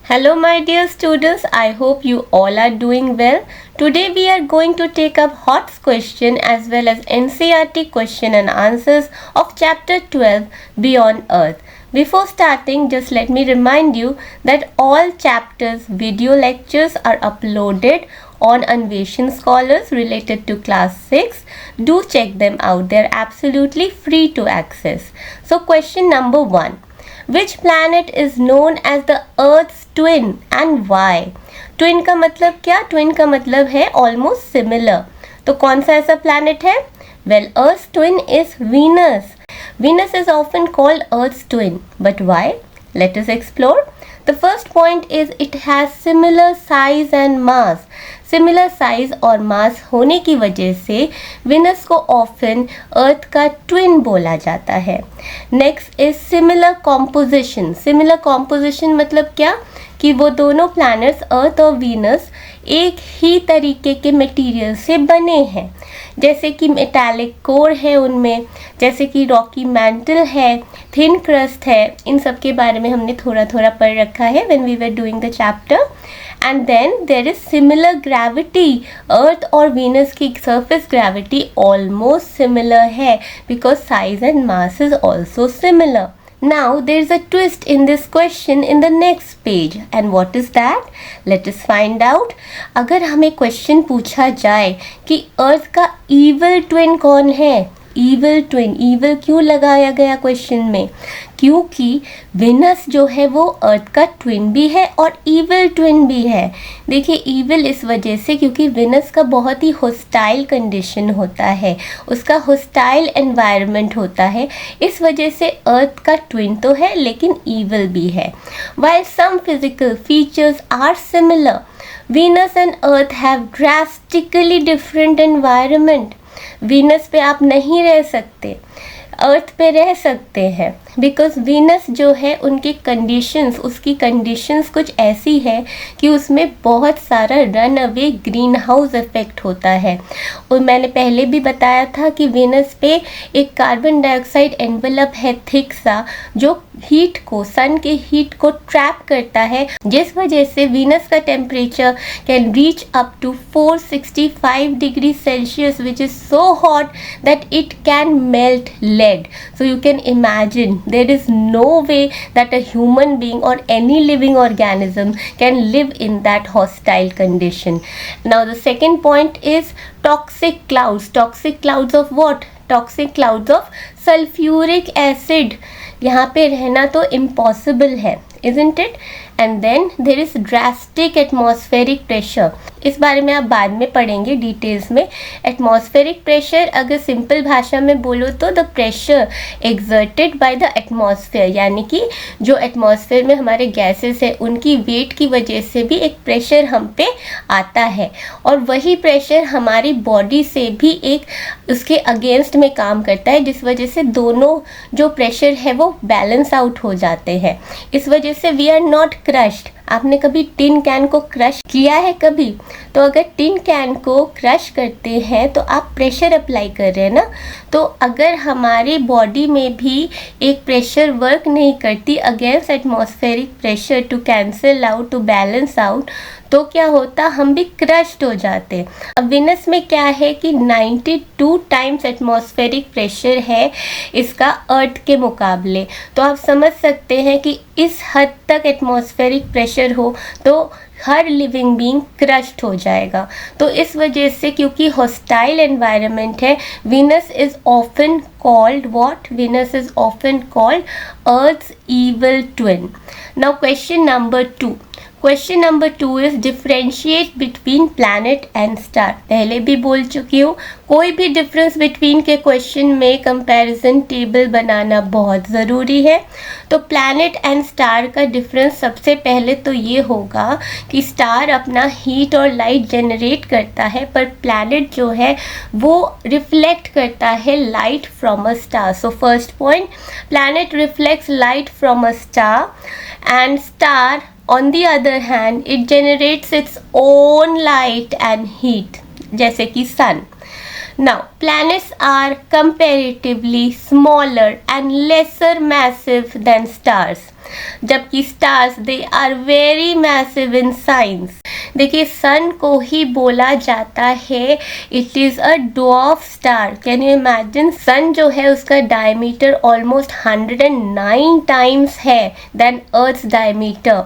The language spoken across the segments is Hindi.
Hello my dear students, I hope you all are doing well. Today we are going to take up HOTS question as well as NCERT question and answers of chapter 12 Beyond Earth. Before starting, just let me remind you that all chapters video lectures are uploaded on Anveshan Scholars related to class 6. Do check them out, they are absolutely free to access. So question number 1. Which planet is known as the Earth's twin and why? Twin का मतलब क्या? Twin का मतलब है almost similar. तो कौन सा ऐसा planet है? Well, Earth's twin is Venus. Venus is often called Earth's twin. But why? Let us explore. The first point is it has similar size and mass. Similar size और मास होने की वजह से विनस को ऑफन अर्थ का ट्विन बोला जाता है. Next is similar composition. Similar composition मतलब क्या कि वो दोनों प्लैनेट्स अर्थ और वीनस एक ही तरीके के मटेरियल से बने हैं, जैसे कि मेटालिक कोर है उनमें, जैसे कि रॉकी मैंटल है, थिन क्रस्ट है. इन सब के बारे में हमने थोड़ा थोड़ा पढ़ रखा है when we were doing the chapter. And then there is similar gravity. Earth और Venus की surface gravity almost similar है because size and mass is also similar. Now there is a twist in this question in the next page. And what is that? Let us find out. अगर हमें question पूछा जाए कि Earth का evil twin कौन है? Evil twin. ईवल क्यों लगाया गया क्वेश्चन में? क्योंकि विनस जो है वो अर्थ का ट्विन भी है और ईवल ट्विन भी है. देखिए ईवल इस वजह से क्योंकि विनस का बहुत ही होस्टाइल कंडीशन होता है, उसका होस्टाइल एनवायरनमेंट होता है, इस वजह से अर्थ का ट्विन तो है लेकिन ईवल भी है. While some physical features are similar, Venus and Earth have drastically different environment. Venus पे आप नहीं रह सकते, अर्थ पे रह सकते हैं, बिकॉज वीनस जो है उनकी कंडीशंस, उसकी कंडीशंस कुछ ऐसी है कि उसमें बहुत सारा run away green house effect होता है. और मैंने पहले भी बताया था कि वीनस पे एक कार्बन डाइऑक्साइड एनवेलप है थिक सा, जो हीट को, सन के हीट को ट्रैप करता है, जिस वजह से वीनस का temperature can reach up to 465 degree Celsius which is so hot that it can melt lead. So you can imagine there is no way that a human being or any living organism can live in that hostile condition. Now the second point is toxic clouds. Toxic clouds of what? Toxic clouds of sulfuric acid. यहाँ पे रहना तो impossible है, isn't it? And then there is drastic atmospheric pressure. इस बारे में आप बाद में पढ़ेंगे डिटेल्स में. एटमॉस्फेरिक प्रेशर अगर सिंपल भाषा में बोलो तो the pressure exerted by the atmosphere, यानी कि जो एटमॉस्फेयर में हमारे गैसेस है उनकी वेट की वजह से भी एक प्रेशर हम पे आता है, और वही प्रेशर हमारी बॉडी से भी एक उसके अगेंस्ट में काम करता है, जिस वजह से दोनों जो प्रेशर है वो बैलेंस आउट हो जाते हैं. इस वजह से वी आर नॉट क्रश्ड. आपने कभी टिन कैन को क्रश किया है कभी? तो अगर टिन कैन को क्रश करते हैं तो आप प्रेशर अप्लाई कर रहे हैं ना. तो अगर हमारी बॉडी में भी एक प्रेशर वर्क नहीं करती against atmospheric pressure to cancel out, to balance out, तो क्या होता, हम भी क्रश्ड हो जाते. अब विनस में क्या है कि 92 टाइम्स एटमॉस्फेरिक प्रेशर है इसका अर्थ के मुकाबले. तो आप समझ सकते हैं कि इस हद तक एटमॉस्फेरिक प्रेशर हो तो हर लिविंग बीइंग क्रश्ड हो जाएगा. तो इस वजह से क्योंकि हॉस्टाइल एनवायरनमेंट है, Venus is often called what? Venus is often called Earth's evil twin. Now question number 2. Question number 2 is differentiate between planet and star. पहले भी बोल चुकी हूँ, कोई भी डिफरेंस बिटवीन के क्वेश्चन में कंपैरिजन टेबल बनाना बहुत ज़रूरी है. तो प्लैनेट एंड स्टार का डिफरेंस सबसे पहले तो ये होगा कि स्टार अपना हीट और लाइट जनरेट करता है, पर प्लैनेट जो है वो रिफ्लेक्ट करता है light from a star. So first point, planet reflects light from a star and star on the other hand it generates its own light and heat, जैसे कि sun. Now, planets are comparatively smaller and lesser massive than stars. जबकि stars they are very massive in size. देखिए सन को ही बोला जाता है it is a dwarf star. Can you imagine? Sun जो है उसका डायमीटर ऑलमोस्ट 109 टाइम्स है देन अर्थ्स डायमीटर,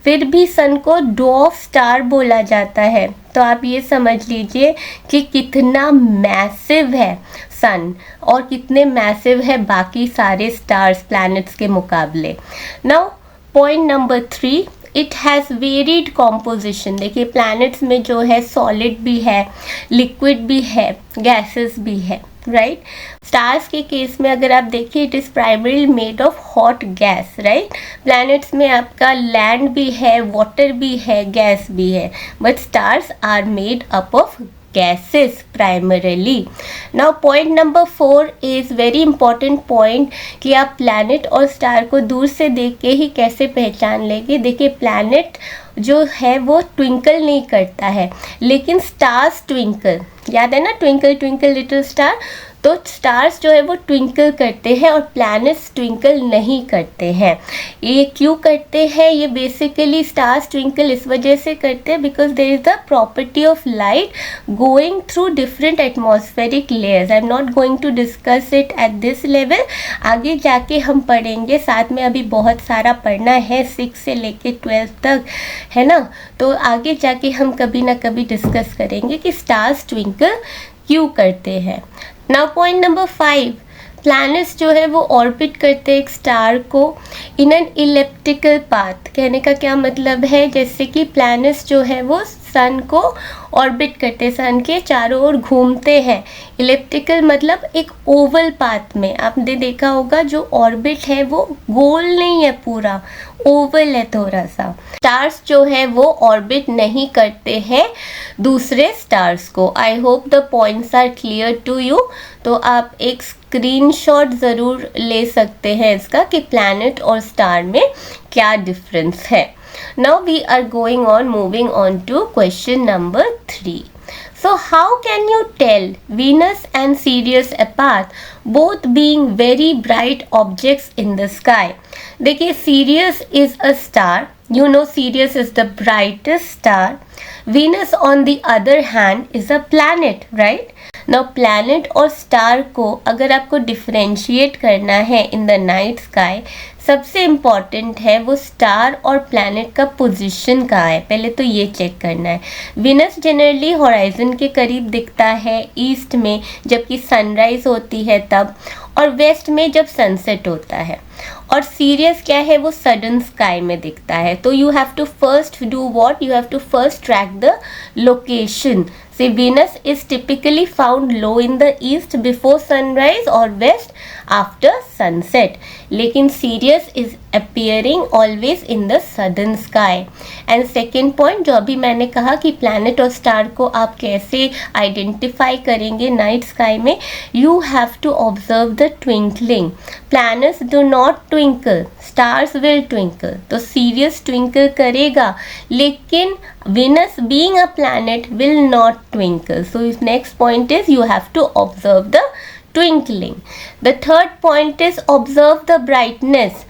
फिर भी सन को डॉर्फ स्टार बोला जाता है. तो आप ये समझ लीजिए कि कितना मैसिव है सन और कितने मैसिव है बाकी सारे स्टार्स प्लैनेट्स के मुकाबले. Now point number 3, it has varied composition. देखिए प्लैनेट्स में जो है सॉलिड भी है, लिक्विड भी है, गैसेस भी है, राइट. स्टार्स के केस में अगर आप देखिए it is primary made of hot gas, right. Planets में आपका लैंड भी है, वाटर भी है, गैस भी है, but stars are made up of gases primarily. Now point number 4 is very important point कि आप प्लैनेट और स्टार को दूर से देख के ही कैसे पहचान लेंगे. देखिए प्लैनेट जो है वो ट्विंकल नहीं करता है लेकिन स्टार्स ट्विंकल, याद है ना ट्विंकल ट्विंकल लिटिल स्टार. तो स्टार्स जो है वो ट्विंकल करते हैं और प्लैनेट्स ट्विंकल नहीं करते हैं. ये क्यों करते हैं? ये बेसिकली स्टार्स ट्विंकल इस वजह से करते हैं because there is the property of light going through different atmospheric layers. I am not going to discuss it at this level. आगे जाके हम पढ़ेंगे, साथ में अभी बहुत सारा पढ़ना है 6 से लेके 12 तक, है ना. तो आगे जाके हम कभी ना कभी डिस्कस करेंगे कि स्टार्स ट्विंकल क्यों करते हैं. नाउ पॉइंट नंबर 5, प्लैनेट्स जो है वो ऑर्बिट करते हैं एक स्टार को इन एन इलिप्टिकल पाथ. कहने का क्या मतलब है? जैसे कि प्लैनेट्स जो है वो सन को ऑर्बिट करते, सन के चारों ओर घूमते हैं. इलिप्टिकल मतलब एक ओवल पाथ में. आपने देखा होगा जो ऑर्बिट है वो गोल नहीं है, पूरा ओवल है थोड़ा सा. स्टार्स जो है वो ऑर्बिट नहीं करते हैं दूसरे स्टार्स को. I hope the points are clear to you. तो आप एक स्क्रीनशॉट ज़रूर ले सकते हैं इसका कि प्लैनेट और स्टार में क्या डिफरेंस है. Now we are moving on to question number 3. So how can you tell Venus and Sirius apart, both being very bright objects in the sky? देखिए Sirius is a star. You know Sirius is the brightest star. Venus on the other hand is a planet, right? Now planet और star को अगर आपको differentiate करना है in the night sky, सबसे इम्पॉर्टेंट है वो स्टार और प्लैनेट का पोजीशन कहाँ है, पहले तो ये चेक करना है. विनस जनरली हॉराइजन के करीब दिखता है ईस्ट में जबकि सनराइज होती है तब, और वेस्ट में जब सनसेट होता है. और सीरियस क्या है, वो सडन स्काई में दिखता है. तो you have to first do what, you have to first track the location. See, Venus is typically found low in the east before sunrise or west after sunset. लेकिन Sirius is appearing always in the southern sky. And second point जो अभी मैंने कहा कि planet और star को आप कैसे identify करेंगे night sky में, you have to observe the twinkling. Planets do not twinkle, stars will twinkle. तो Sirius twinkle करेगा लेकिन Venus being a planet will not twinkle. So next point is you have to observe the twinkling. The third point is observe the brightness.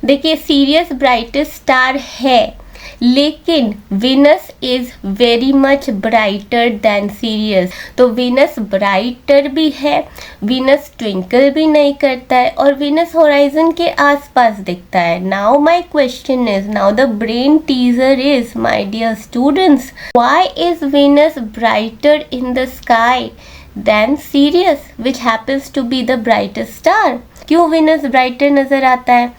देखिए Sirius brightest star है लेकिन Venus is very much brighter than Sirius. तो Venus brighter भी है, Venus twinkle भी नहीं करता है और Venus horizon के आसपास दिखता है. Now my question is, now the brain teaser is, my dear students, why is Venus brighter in the sky than Sirius, which happens to be the brightest star? क्यों Venus brighter नज़र आता है?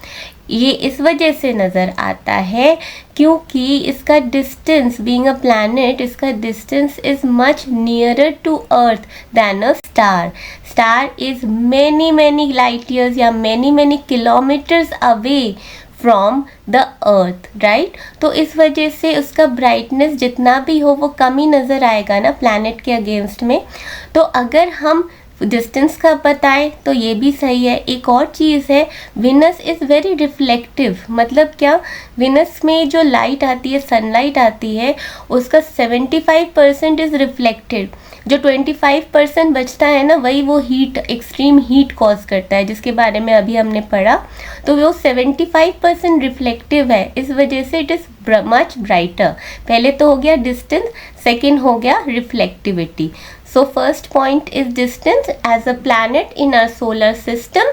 ये इस वजह से नज़र आता है क्योंकि इसका डिस्टेंस, बीइंग अ प्लैनेट, इसका distance is much nearer to earth than a star. Star is many light years या many kilometres away from the earth, right. तो इस वजह से उसका ब्राइटनेस जितना भी हो वो कम ही नज़र आएगा ना प्लैनेट के अगेंस्ट में. तो अगर हम डिस्टेंस का बताएं तो ये भी सही है। एक और चीज़ है, विनस इज़ वेरी रिफ्लेक्टिव। मतलब क्या, विनस में जो लाइट आती है, सनलाइट आती है, उसका 75% इज़ रिफ्लेक्टेड। जो 25% बचता है ना, वही वो हीट, एक्सट्रीम हीट कॉज करता है, जिसके बारे में अभी हमने पढ़ा। तो वो 75% रिफ्लेक्टिव है, इस वजह से इट इज़ मच ब्राइटर। पहले तो हो गया डिस्टेंस, सेकेंड हो गया reflectivity. So first point is distance. As a planet in our solar system,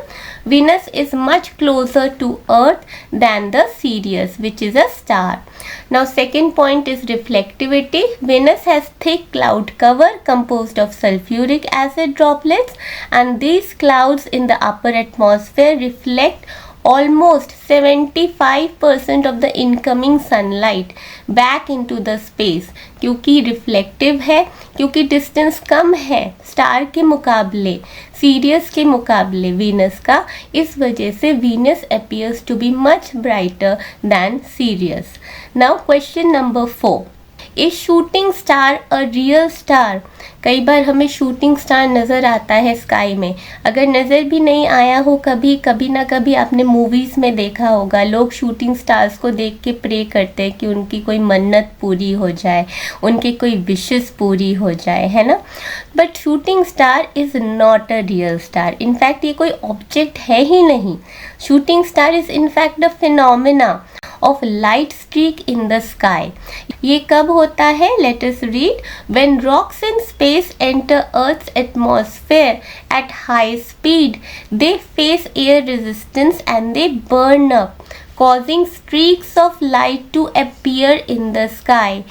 Venus is much closer to Earth than the Sirius, which is a star. Now second point is reflectivity. Venus has thick cloud cover composed of sulfuric acid droplets, and these clouds in the upper atmosphere reflect almost 75% of the incoming sunlight back into the space. क्योंकि रिफ्लेक्टिव है, क्योंकि डिस्टेंस कम है स्टार के मुकाबले, सीरियस के मुकाबले वीनस का, इस वजह से Venus appears to be much brighter than Sirius. Now question number 4. Is shooting star a real star? कई बार हमें शूटिंग स्टार नज़र आता है स्काई में। अगर नज़र भी नहीं आया हो कभी, कभी ना कभी आपने मूवीज़ में देखा होगा, लोग शूटिंग स्टार्स को देख के प्रे करते हैं कि उनकी कोई मन्नत पूरी हो जाए, उनकी कोई विशेस पूरी हो जाए, है ना। But shooting star is not a real star. In fact ये कोई ऑब्जेक्ट है ही नहीं। Shooting star is in fact a phenomena of light streak in the sky. ये कब होता है? Let us read. When rocks in space enter Earth's atmosphere at high speed, they face air resistance and they burn up, causing streaks of light to appear in the sky.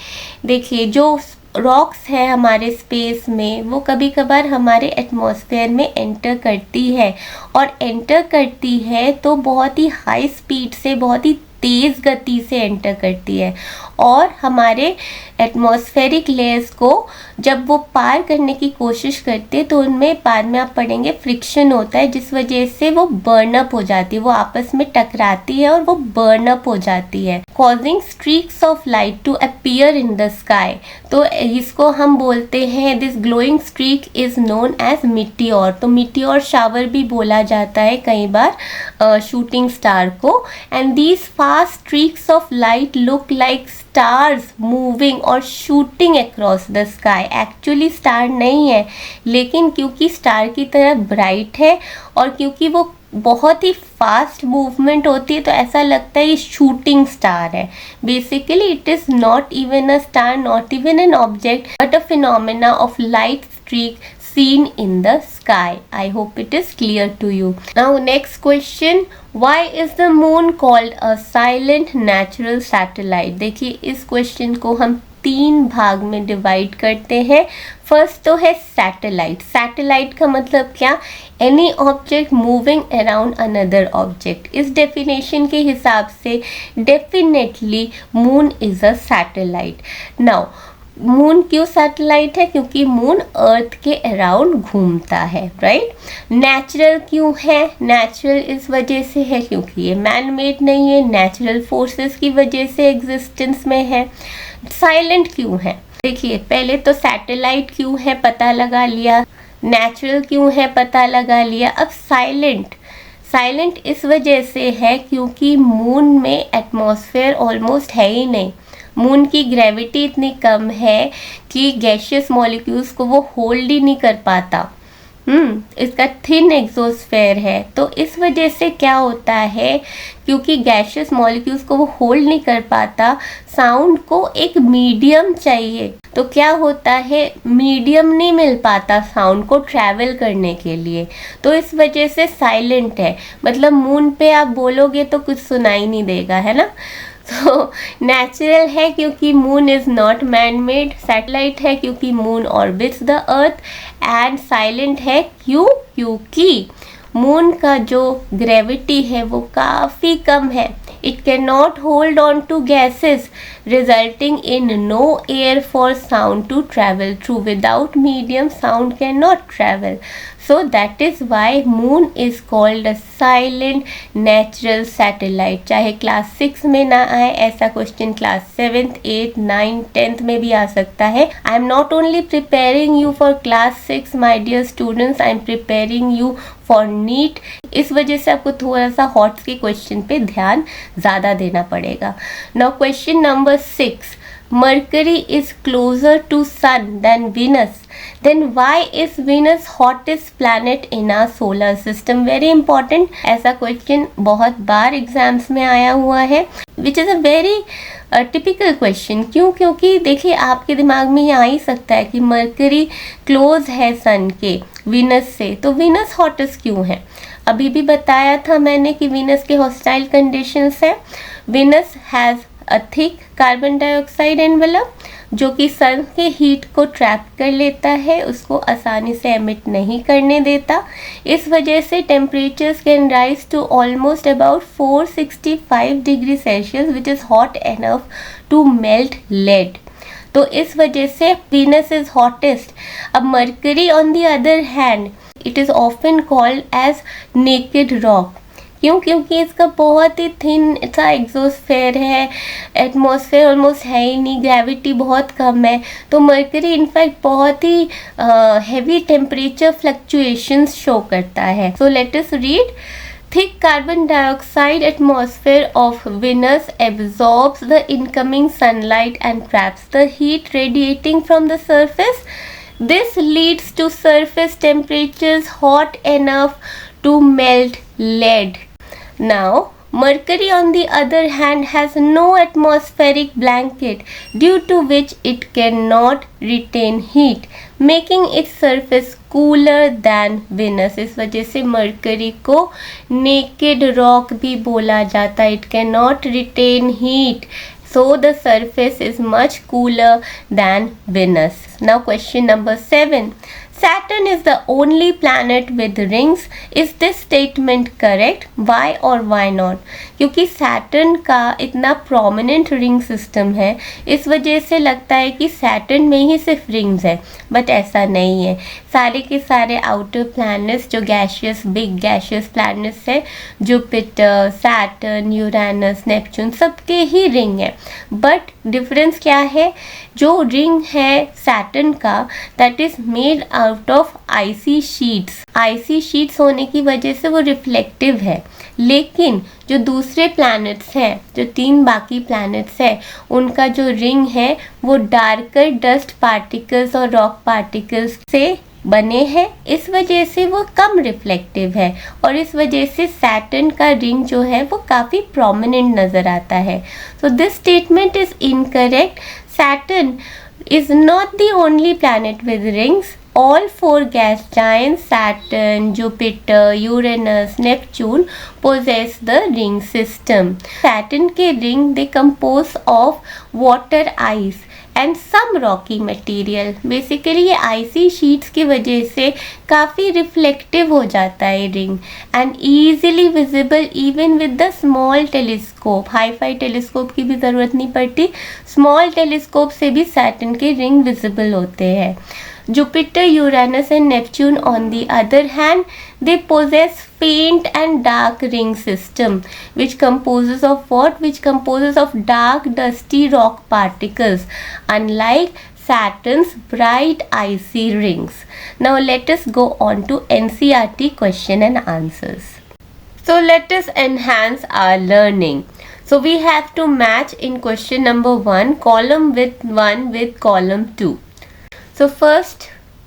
देखिए, जो रॉक्स है हमारे स्पेस में, वो कभी कभार हमारे एटमॉस्फेयर में एंटर करती है, और एंटर करती है तो बहुत ही हाई स्पीड से, बहुत ही तेज़ गति से एंटर करती है, और हमारे एटमॉस्फेरिक लेयर्स को जब वो पार करने की कोशिश करते हैं तो उनमें बाद में आप पढ़ेंगे फ्रिक्शन होता है, जिस वजह से वो बर्न अप हो जाती है, वो आपस में टकराती है और वो बर्न अप हो जाती है, causing streaks of light to appear in the sky. तो इसको हम बोलते हैं, this glowing streak is known as meteor. तो मिटियोर शावर भी बोला जाता है कई बार शूटिंग स्टार को। And these fast streaks of light look like stars moving और shooting across the sky. Actually star नहीं है, लेकिन क्योंकि स्टार की तरह ब्राइट है और क्योंकि वो बहुत ही फास्ट मूवमेंट होती है, तो ऐसा लगता है ये शूटिंग स्टार है। Basically it is not even a star, not even an object, but a phenomena of light streak seen in the sky. I hope it is clear to you. Now next question, why is the moon called a silent natural satellite? देखिए, इस क्वेश्चन को हम 3 भाग में डिवाइड करते हैं। फर्स्ट तो है सैटेलाइट। सैटेलाइट का मतलब क्या? Any object moving around another object. इस डेफिनेशन के हिसाब से definitely moon is a satellite. Now moon क्यों सैटेलाइट है? क्योंकि मून अर्थ के अराउंड घूमता है, राइट। नेचुरल क्यों है? नेचुरल इस वजह से है क्योंकि ये मैन मेड नहीं है, नेचुरल फोर्सेस की वजह से एग्जिस्टेंस में है। साइलेंट क्यों है? देखिए, पहले तो सैटेलाइट क्यों है पता लगा लिया, नेचुरल क्यों है पता लगा लिया, अब साइलेंट। साइलेंट इस वजह से है क्योंकि मून में एटमॉस्फेयर ऑलमोस्ट है ही नहीं। मून की ग्रेविटी इतनी कम है कि गैशियस मॉलिक्यूल्स को वो होल्ड ही नहीं कर पाता। इसका थिन एग्जोस्फेयर है, तो इस वजह से क्या होता है, क्योंकि गैशियस मॉलिक्यूल्स को वो होल्ड नहीं कर पाता, साउंड को एक मीडियम चाहिए। तो क्या होता है, मीडियम नहीं मिल पाता साउंड को ट्रैवल करने के लिए, तो इस वजह से साइलेंट है। मतलब मून पे आप बोलोगे तो कुछ सुनाई नहीं देगा, है ना। तो नेचुरल है क्योंकि moon is not man made, satellite है क्योंकि moon orbits the earth, and silent है क्योंकि मून का जो ग्रेविटी है वो काफ़ी कम है। It can not hold on to gases resulting in no air for sound to travel through. Without medium sound can not travel. So that is why moon is called a silent natural satellite. चाहे क्लास 6 में ना आए, ऐसा question class 7th 8th 9th 10th में भी आ सकता है. I am not only preparing you for class 6 my dear students, I am preparing you for NEET. इस वजह से आपको थोड़ा सा हॉट्स के क्वेश्चन पे ध्यान ज़्यादा देना पड़ेगा. Now question number 6. Mercury is closer to Sun than Venus. Then why is Venus hottest planet in our solar system? Very important. ऐसा क्वेश्चन बहुत बार एग्जाम्स में आया हुआ है, which is a very typical question. क्यों? क्योंकि देखिए आपके दिमाग में ये आ ही सकता है कि मरकरी क्लोज है सन के वीनस से, तो वीनस हॉटेस्ट क्यों है. अभी भी बताया था मैंने कि वीनस के हॉस्टाइल कंडीशंस है. Venus has a thick carbon dioxide envelope जो कि सन के हीट को ट्रैप कर लेता है, उसको आसानी से एमिट नहीं करने देता. इस वजह से temperatures can rise to almost about 465 degree Celsius which is hot enough to melt lead. तो इस वजह से वीनस इज हॉटेस्ट. अब Mercury on the other hand it is often called as naked rock. क्यों? क्योंकि इसका बहुत ही थिन सा एग्जोस्फेयर है, एटमॉस्फेयर ऑलमोस्ट है ही नहीं, ग्रेविटी बहुत कम है. तो मरकरी इनफैक्ट बहुत ही हैवी टेम्परेचर फ्लक्चुएशंस शो करता है. So let us read. Thick carbon dioxide atmosphere of Venus absorbs the incoming sunlight and traps the heat radiating from the surface. This leads to surface temperatures hot enough to melt lead. Now, Mercury on the other hand has no atmospheric blanket due to which it cannot retain heat, making its surface cooler than Venus. इस वजह से Mercury को naked rock भी बोला जाता है. It cannot retain heat. So the surface is much cooler than Venus. Now question number 7. Saturn is the only planet with rings. Is this statement correct? Why or why not? क्योंकि Saturn का इतना prominent ring system है, इस वजह से लगता है कि Saturn में ही सिर्फ rings है, बट ऐसा नहीं है. सारे के सारे outer planets जो gaseous big gaseous planets है, जुपिटर, Saturn, यूरेनस, नेपच्यून, सबके ही ring है. बट डिफरेंस क्या है? जो रिंग है सैटर्न का that is made out of icy sheets. Icy sheets होने की वजह से वो रिफ्लेक्टिव है. लेकिन जो दूसरे प्लैनेट्स हैं, जो 3 बाकी प्लैनेट्स हैं, उनका जो रिंग है वो डार्कर डस्ट पार्टिकल्स और रॉक पार्टिकल्स से बने हैं. इस वजह से वो कम रिफ्लेक्टिव है और इस वजह से सैटर्न का रिंग जो है वो काफ़ी प्रोमिनेंट नज़र आता है. So this statement is incorrect. Saturn is not the only planet with rings. All 4 gas giants Saturn, Jupiter, Uranus, Neptune possess the ring system. Saturn के ring they compose of water ice and some rocky material. Basically ये icy sheets की वजह से काफ़ी reflective हो जाता है ring and easily visible even with the small telescope. Hi fi telescope की भी ज़रूरत नहीं पड़ती, small telescope से भी Saturn के ring visible होते हैं. Jupiter, Uranus and Neptune on the other hand, they possess faint and dark ring system which composes of what? Which composes of dark dusty rock particles unlike Saturn's bright icy rings. Now let us go on to NCERT question and answers. So let us enhance our learning. So we have to match in question number 1 column with 1 with column 2. So first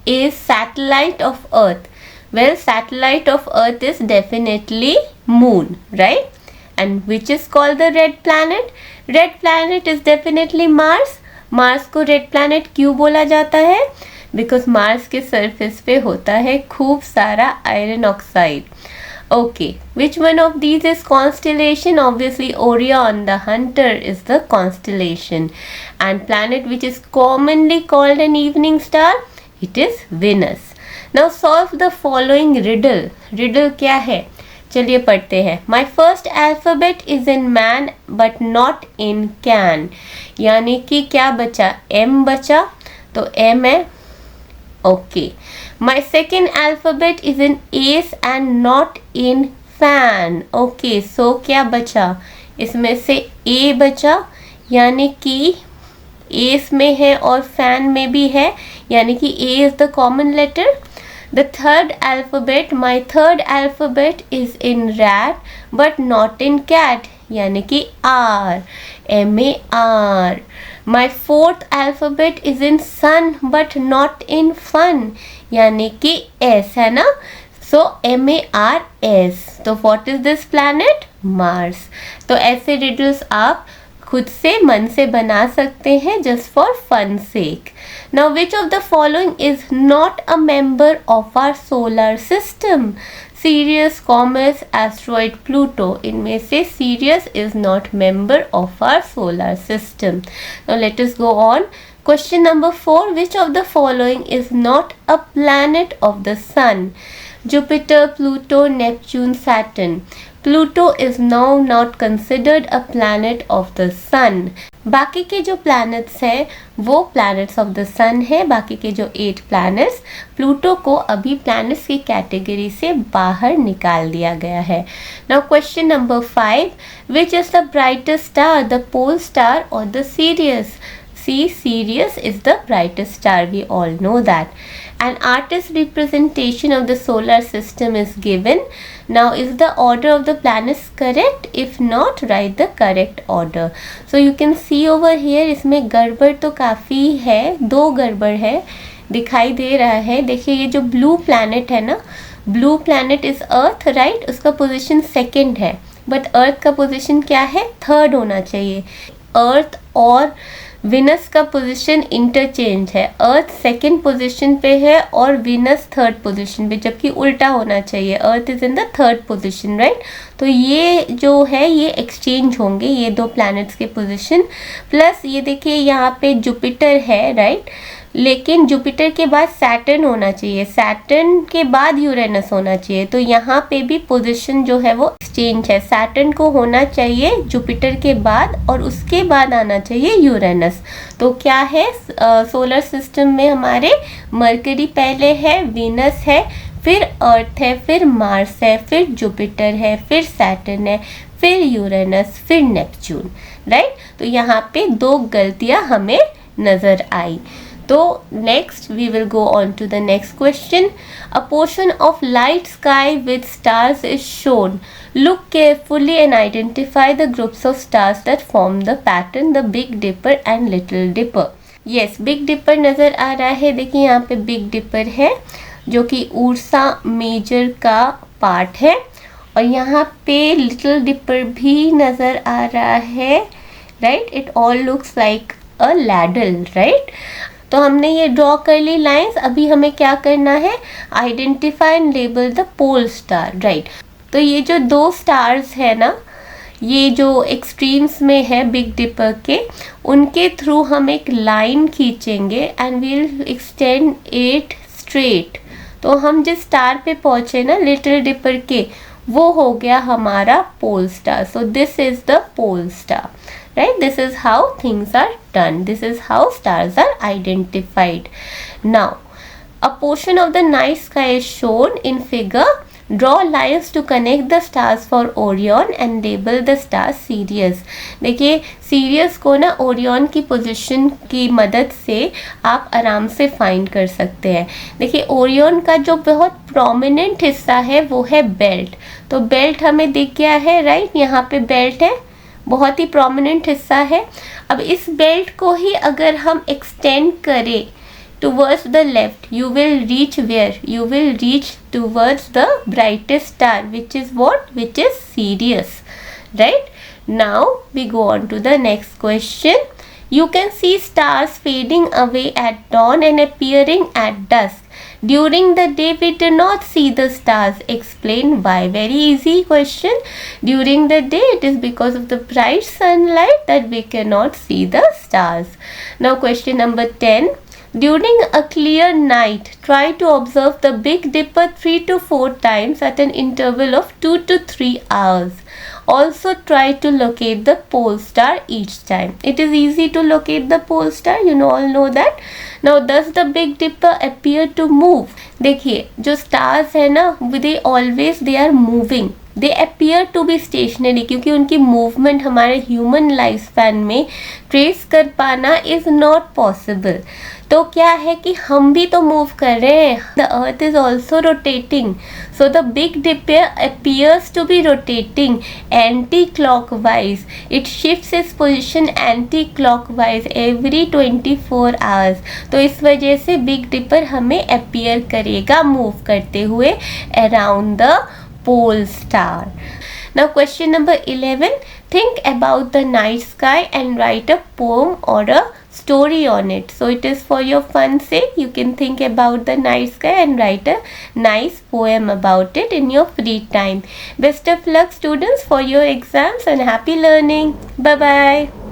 is satellite of Earth. Well, satellite of Earth is definitely moon, right? And which is called the red planet? Red planet is definitely Mars. Mars को red planet क्यों बोला जाता है? Because Mars के surface पे होता है खूब सारा iron oxide. Okay, which one of these is constellation? Obviously Orion the hunter is the constellation. And planet which is commonly called an evening star, it is Venus. Now solve the following riddle. Riddle क्या है? चलिए पढ़ते हैं. My first alphabet is in man but not in can. यानी कि क्या बचा? M बचा, तो M है. Okay. My second alphabet is in ace and not in fan. Okay, so क्या बचा? इसमें से A बचा, यानी कि एस में है और फैन में भी है, यानी कि A is the common letter. The third alphabet, my third alphabet is in rat but not in cat, यानी कि R, MAR. My fourth alphabet is in sun but not in fun, यानी कि S है ना. So MARS. तो what is this planet? Mars. तो ऐसे riddles आप खुद से मन से बना सकते हैं just for fun sake. Now which of the following is not a member of our solar system? Sirius, Comet, Asteroid, Pluto. इनमें से Sirius is not member of our solar system. Now let us go on. Question number 4. Which of the following is not a planet of the sun? Jupiter, Pluto, Neptune, Saturn. Pluto is now not considered a planet of the sun. बाकी के जो planets हैं वो planets of the sun है. बाकी के जो 8 planets, प्लूटो को अभी planets की कैटेगरी से बाहर निकाल दिया गया है. Now question number 5. Which is the brightest star, the pole star or the Sirius? See, Sirius is the brightest star. We all know that. An artist's representation of the solar system is given. Now, is the order of the planets correct? If not, write the correct order. So, you can see over here, इसमें गड़बड़ तो काफ़ी है, 2 गड़बड़ है, दिखाई दे रहा है. देखिए ये जो ब्लू प्लैनेट है ना, blue planet is earth, right. उसका पोजीशन 2nd है, बट अर्थ का पोजीशन क्या है? 3rd होना चाहिए. अर्थ और विनस का पोजीशन इंटरचेंज है. अर्थ 2nd पोजीशन पे है और विनस 3rd पोजीशन पे, जबकि उल्टा होना चाहिए. Earth is in the 3rd position, right. तो ये जो है ये एक्सचेंज होंगे, ये 2 प्लैनेट्स के पोजीशन. प्लस ये देखिए यहाँ पे जुपिटर है, राइट. लेकिन जुपिटर के बाद सैटर्न होना चाहिए, सैटर्न के बाद यूरेनस होना चाहिए. तो यहाँ पे भी पोजीशन जो है वो एक्सचेंज है. सैटर्न को होना चाहिए जुपिटर के बाद और उसके बाद आना चाहिए यूरेनस. तो क्या है सोलर सिस्टम में हमारे? मरकरी पहले है, वीनस है, फिर अर्थ है, फिर मार्स है, फिर जुपिटर है, फिर सैटर्न है, फिर यूरेनस, फिर नेपच्यून, राइट. तो यहाँ पे 2 गलतियाँ हमें नज़र आई. तो next we will go on to the next question. A portion of light sky with stars is shown. Look carefully and identify the groups of stars that form the pattern, the Big Dipper and Little Dipper. Yes, Big Dipper नज़र आ रहा है. देखिए यहाँ पे Big Dipper है जो कि उर्सा मेजर का पार्ट है, और यहाँ पे Little Dipper भी नज़र आ रहा है, right. It all looks like a ladle, right. तो हमने ये ड्रॉ कर ली लाइंस. अभी हमें क्या करना है? Identify and label the pole star, right. तो ये जो 2 स्टार्स है ना, ये जो एक्सट्रीम्स में है बिग डिपर के, उनके थ्रू हम एक लाइन खींचेंगे and we'll extend it straight. तो हम जिस स्टार पे पहुंचे ना लिटिल डिपर के, वो हो गया हमारा pole star. So this is the pole star, right. This is how things are done. This is how stars are identified. Now a portion of the night sky is shown in figure. Draw lines to connect the stars for Orion and label the star Sirius. देखिए Sirius को ना Orion की पोजीशन की मदद से आप आराम से फाइंड कर सकते हैं. देखिए Orion का जो बहुत प्रोमिनेंट हिस्सा है वो है बेल्ट. तो बेल्ट हमें दिख गया है, राइट. यहाँ पे बेल्ट है, बहुत ही प्रोमिनेंट हिस्सा है. अब इस बेल्ट को ही अगर हम एक्सटेंड करें towards the left, you will reach where? You will reach towards the brightest star which is what? Which is Sirius, right. Now we go on to the next question. You can see stars fading away at dawn and appearing at dusk. During the day we do not see the stars. Explain why. Very easy question. During the day it is because of the bright sunlight that we cannot see the stars. Now question number 10. During a clear night, try to observe the Big Dipper 3 to 4 times at an interval of 2 to 3 hours. Also try to locate the pole star each time. It is easy to locate the pole star, you know, all know that. Now does the Big Dipper appear to move? देखिए जो stars है ना, they are moving. They appear to be stationary, क्योंकि उनकी मूवमेंट हमारे ह्यूमन लाइफ स्पैन में ट्रेस कर पाना इज़ नॉट पॉसिबल. तो क्या है कि हम भी तो मूव कर रहे हैं. The Earth is also rotating, so the Big Dipper appears to be rotating anti clockwise. It shifts its position anti clockwise every 24 hours. तो इस वजह से बिग डिपर हमें अपियर करेगा मूव करते हुए around the pole star. Now question number 11. Think about the night sky and write a poem or a story on it. So it is for your fun sake. You can think about the night sky and write a nice poem about it in your free time. Best of luck students for your exams and happy learning. Bye bye.